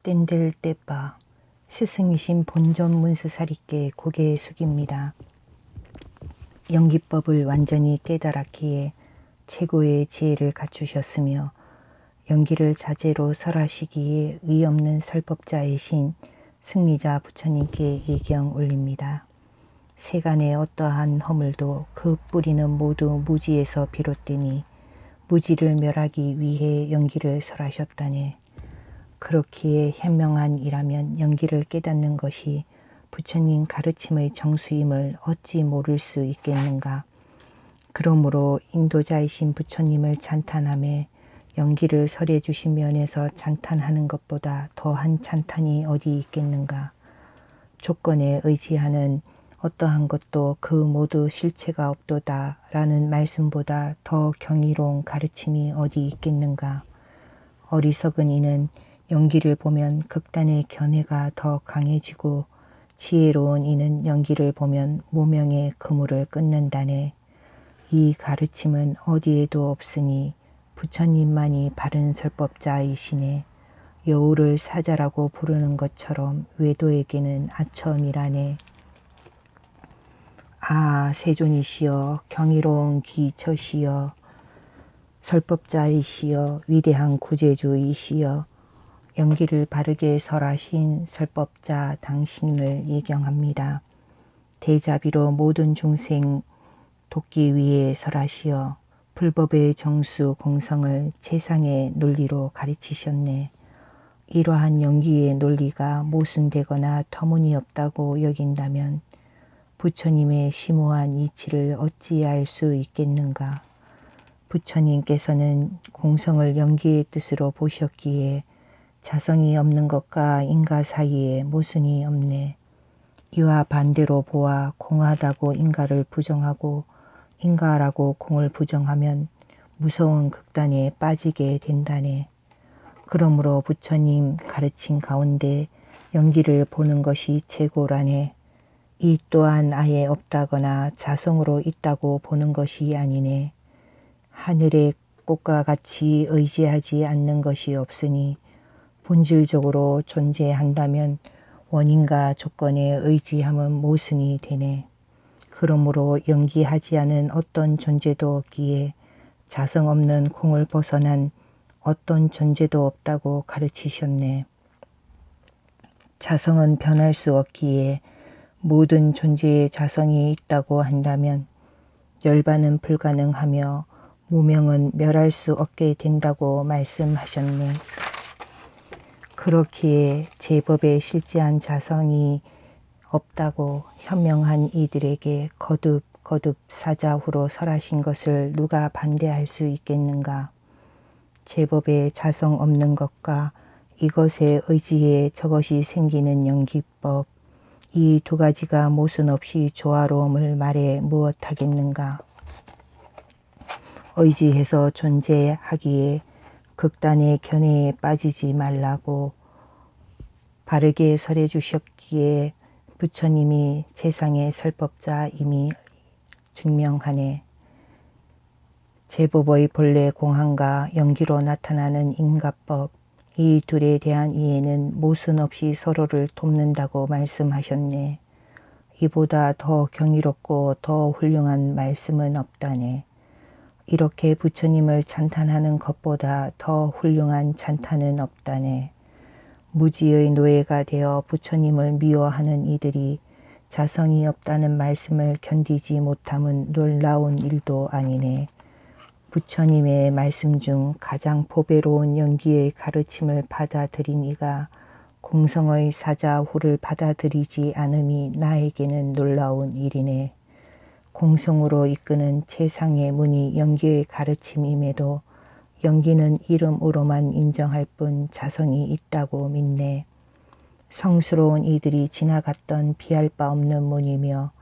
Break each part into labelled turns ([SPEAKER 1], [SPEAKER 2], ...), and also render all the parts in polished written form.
[SPEAKER 1] 땐들 때빠 스승이신 본전 문수사리께 고개 숙입니다. 연기법을 완전히 깨달았기에 최고의 지혜를 갖추셨으며 연기를 자제로 설하시기에 의없는 설법자이신 승리자 부처님께 예경 올립니다. 세간의 어떠한 허물도 그 뿌리는 모두 무지에서 비롯되니 무지를 멸하기 위해 연기를 설하셨다네. 그렇기에 현명한 이라면 연기를 깨닫는 것이 부처님 가르침의 정수임을 어찌 모를 수 있겠는가. 그러므로 인도자이신 부처님을 찬탄하며 연기를 설해 주신 면에서 찬탄하는 것보다 더한 찬탄이 어디 있겠는가. 조건에 의지하는 어떠한 것도 그 모두 실체가 없도다 라는 말씀보다 더 경이로운 가르침이 어디 있겠는가. 어리석은 이는 연기를 보면 극단의 견해가 더 강해지고 지혜로운 이는 연기를 보면 무명의 그물을 끊는다네. 이 가르침은 어디에도 없으니 부처님만이 바른 설법자이시네. 여우를 사자라고 부르는 것처럼 외도에게는 아첨이라네. 아, 세존이시여, 경이로운 기처시여, 설법자이시여, 위대한 구제주이시여, 연기를 바르게 설하신 설법자 당신을 예경합니다. 대자비로 모든 중생 돕기 위해 설하시어 불법의 정수 공성을 최상의 논리로 가르치셨네. 이러한 연기의 논리가 모순되거나 터무니없다고 여긴다면 부처님의 심오한 이치를 어찌 알 수 있겠는가. 부처님께서는 공성을 연기의 뜻으로 보셨기에 자성이 없는 것과 인가 사이에 모순이 없네. 이와 반대로 보아 공하다고 인가를 부정하고 인가라고 공을 부정하면 무서운 극단에 빠지게 된다네. 그러므로 부처님 가르친 가운데 연기를 보는 것이 최고라네. 이 또한 아예 없다거나 자성으로 있다고 보는 것이 아니네. 하늘의 꽃과 같이 의지하지 않는 것이 없으니 본질적으로 존재한다면 원인과 조건에 의지함은 모순이 되네. 그러므로 연기하지 않은 어떤 존재도 없기에 자성 없는 공을 벗어난 어떤 존재도 없다고 가르치셨네. 자성은 변할 수 없기에 모든 존재에 자성이 있다고 한다면 열반은 불가능하며 무명은 멸할 수 없게 된다고 말씀하셨네. 그렇기에 제법에 실제한 자성이 없다고 현명한 이들에게 거듭 사자후로 설하신 것을 누가 반대할 수 있겠는가. 제법에 자성 없는 것과 이것에 의지해 저것이 생기는 연기법, 이 두 가지가 모순 없이 조화로움을 말해 무엇하겠는가. 의지해서 존재하기에 극단의 견해에 빠지지 말라고 바르게 설해 주셨기에 부처님이 세상의 설법자임이 증명하네. 제법의 본래 공항과 연기로 나타나는 인가법, 이 둘에 대한 이해는 모순 없이 서로를 돕는다고 말씀하셨네. 이보다 더 경이롭고 더 훌륭한 말씀은 없다네. 이렇게 부처님을 찬탄하는 것보다 더 훌륭한 찬탄은 없다네. 무지의 노예가 되어 부처님을 미워하는 이들이 자성이 없다는 말씀을 견디지 못함은 놀라운 일도 아니네. 부처님의 말씀 중 가장 보배로운 연기의 가르침을 받아들인 이가 공성의 사자후를 받아들이지 않음이 나에게는 놀라운 일이네. 공성으로 이끄는 최상의 문이 연기의 가르침임에도 연기는 이름으로만 인정할 뿐 자성이 있다고 믿네. 성스러운 이들이 지나갔던 비할 바 없는 문이며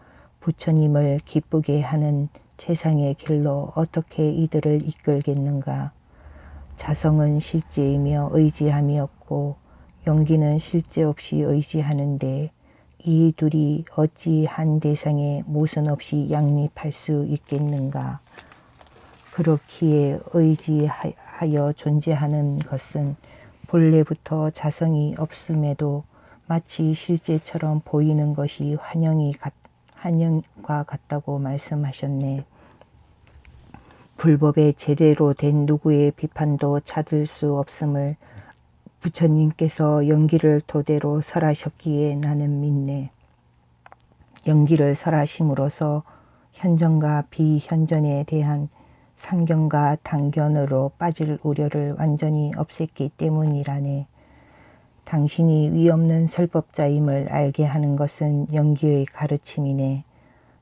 [SPEAKER 1] 부처님을 기쁘게 하는 최상의 길로 어떻게 이들을 이끌겠는가. 자성은 실제이며 의지함이 없고 연기는 실제 없이 의지하는데 이 둘이 어찌 한 대상에 모순 없이 양립할 수 있겠는가. 그렇기에 의지하여 존재하는 것은 본래부터 자성이 없음에도 마치 실제처럼 보이는 것이 환영과 같다고 말씀하셨네. 불법에 제대로 된 누구의 비판도 찾을 수 없음을 부처님께서 연기를 토대로 설하셨기에 나는 믿네. 연기를 설하심으로써 현전과 비현전에 대한 상견과 단견으로 빠질 우려를 완전히 없앴기 때문이라네. 당신이 위없는 설법자임을 알게 하는 것은 연기의 가르침이네.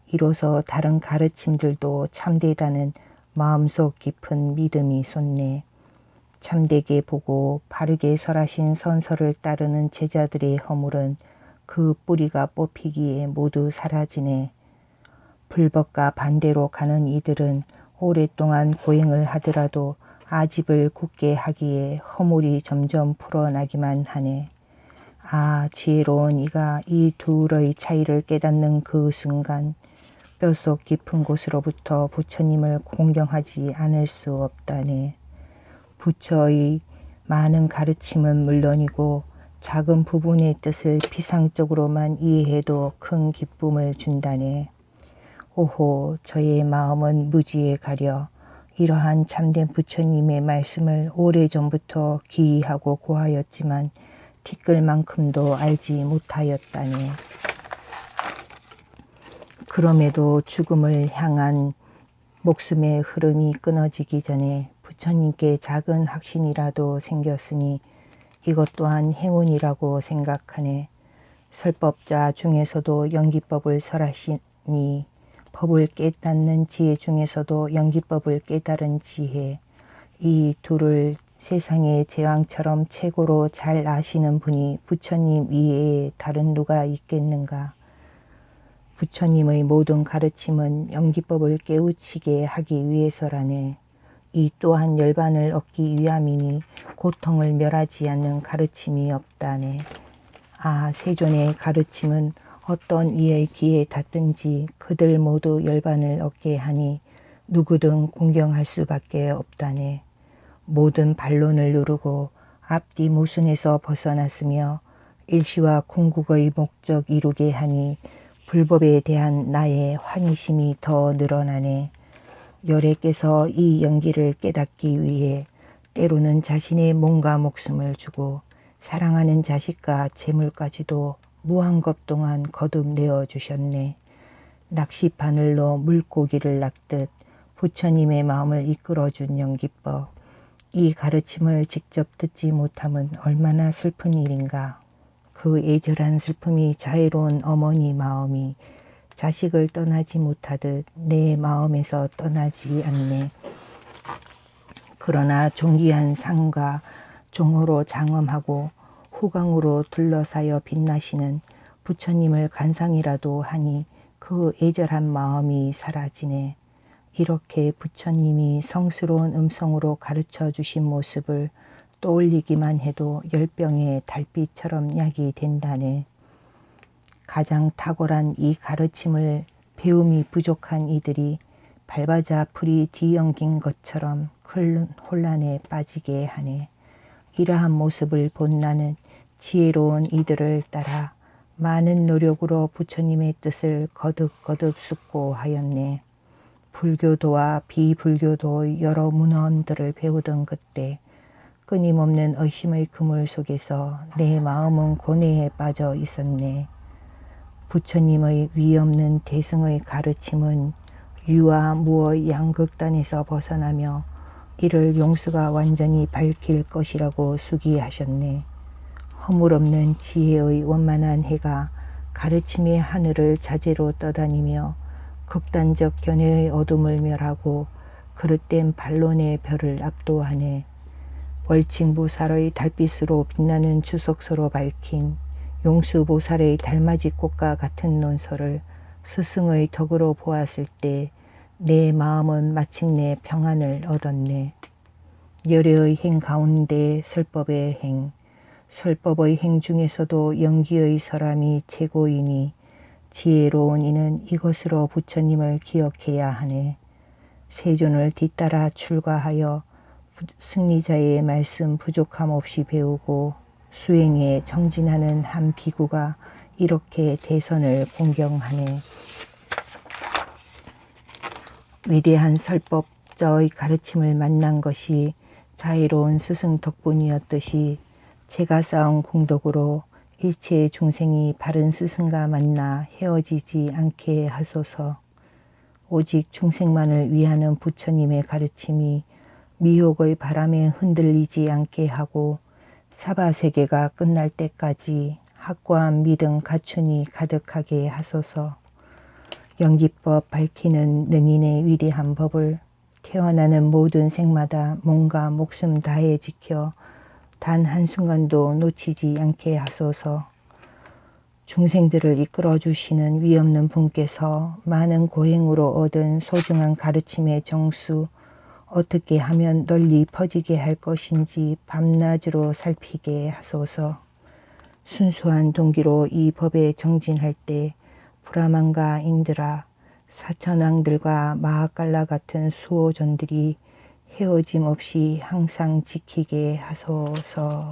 [SPEAKER 1] 이로써 다른 가르침들도 참되다는 마음속 깊은 믿음이 솟네. 참되게 보고 바르게 설하신 선설을 따르는 제자들의 허물은 그 뿌리가 뽑히기에 모두 사라지네. 불법과 반대로 가는 이들은 오랫동안 고행을 하더라도 아집을 굳게 하기에 허물이 점점 풀어나기만 하네. 아, 지혜로운 이가 이 둘의 차이를 깨닫는 그 순간 뼛속 깊은 곳으로부터 부처님을 공경하지 않을 수 없다네. 부처의 많은 가르침은 물론이고 작은 부분의 뜻을 피상적으로만 이해해도 큰 기쁨을 준다네. 오호, 저의 마음은 무지에 가려 이러한 참된 부처님의 말씀을 오래전부터 기이하고 고하였지만 티끌만큼도 알지 못하였다네. 그럼에도 죽음을 향한 목숨의 흐름이 끊어지기 전에 부처님께 작은 확신이라도 생겼으니 이것 또한 행운이라고 생각하네. 설법자 중에서도 연기법을 설하시니 법을 깨닫는 지혜 중에서도 연기법을 깨달은 지혜, 이 둘을 세상의 제왕처럼 최고로 잘 아시는 분이 부처님 이외에 다른 누가 있겠는가. 부처님의 모든 가르침은 연기법을 깨우치게 하기 위해서라네. 이 또한 열반을 얻기 위함이니 고통을 멸하지 않는 가르침이 없다네. 아, 세존의 가르침은 어떤 이의 귀에 닿든지 그들 모두 열반을 얻게 하니 누구든 공경할 수밖에 없다네. 모든 반론을 누르고 앞뒤 모순에서 벗어났으며 일시와 궁극의 목적 이루게 하니 불법에 대한 나의 환희심이 더 늘어나네. 열애께서 이 연기를 깨닫기 위해 때로는 자신의 몸과 목숨을 주고 사랑하는 자식과 재물까지도 무한겁 동안 거듭 내어주셨네. 낚시바늘로 물고기를 낚듯 부처님의 마음을 이끌어준 연기법. 이 가르침을 직접 듣지 못함은 얼마나 슬픈 일인가. 그 애절한 슬픔이 자애로운 어머니 마음이 자식을 떠나지 못하듯 내 마음에서 떠나지 않네. 그러나 존귀한 상과 종호로 장엄하고 후광으로 둘러싸여 빛나시는 부처님을 간상이라도 하니 그 애절한 마음이 사라지네. 이렇게 부처님이 성스러운 음성으로 가르쳐 주신 모습을 떠올리기만 해도 열병의 달빛처럼 약이 된다네. 가장 탁월한 이 가르침을 배움이 부족한 이들이 밟아자 풀이 뒤엉긴 것처럼 큰 혼란에 빠지게 하네. 이러한 모습을 본 나는 지혜로운 이들을 따라 많은 노력으로 부처님의 뜻을 거듭거듭 숙고하였네. 불교도와 비불교도의 여러 문헌들을 배우던 그때 끊임없는 의심의 그물 속에서 내 마음은 고뇌에 빠져 있었네. 부처님의 위없는 대승의 가르침은 유와 무의 양극단에서 벗어나며 이를 용수가 완전히 밝힐 것이라고 수기하셨네. 허물없는 지혜의 원만한 해가 가르침의 하늘을 자재로 떠다니며 극단적 견해의 어둠을 멸하고 그릇된 반론의 별을 압도하네. 월칭보살의 달빛으로 빛나는 주석서로 밝힌 용수보살의 달맞이 꽃과 같은 논설을 스승의 덕으로 보았을 때 내 마음은 마침내 평안을 얻었네. 열애의 행 가운데 설법의 행, 설법의 행 중에서도 연기의 설함이 최고이니 지혜로운 이는 이것으로 부처님을 기억해야 하네. 세존을 뒤따라 출가하여 승리자의 말씀 부족함 없이 배우고 수행에 정진하는 한 비구가 이렇게 대선을 공경하네. 위대한 설법자의 가르침을 만난 것이 자애로운 스승 덕분이었듯이 제가 쌓은 공덕으로 일체의 중생이 바른 스승과 만나 헤어지지 않게 하소서. 오직 중생만을 위하는 부처님의 가르침이 미혹의 바람에 흔들리지 않게 하고 사바세계가 끝날 때까지 확고한 믿음 갖추니 가득하게 하소서. 연기법 밝히는 능인의 위대한 법을 태어나는 모든 생마다 몸과 목숨 다해 지켜 단 한순간도 놓치지 않게 하소서. 중생들을 이끌어 주시는 위없는 분께서 많은 고행으로 얻은 소중한 가르침의 정수 어떻게 하면 널리 퍼지게 할 것인지 밤낮으로 살피게 하소서. 순수한 동기로 이 법에 정진할 때 브라만과 인드라, 사천왕들과 마하칼라 같은 수호전들이 헤어짐 없이 항상 지키게 하소서.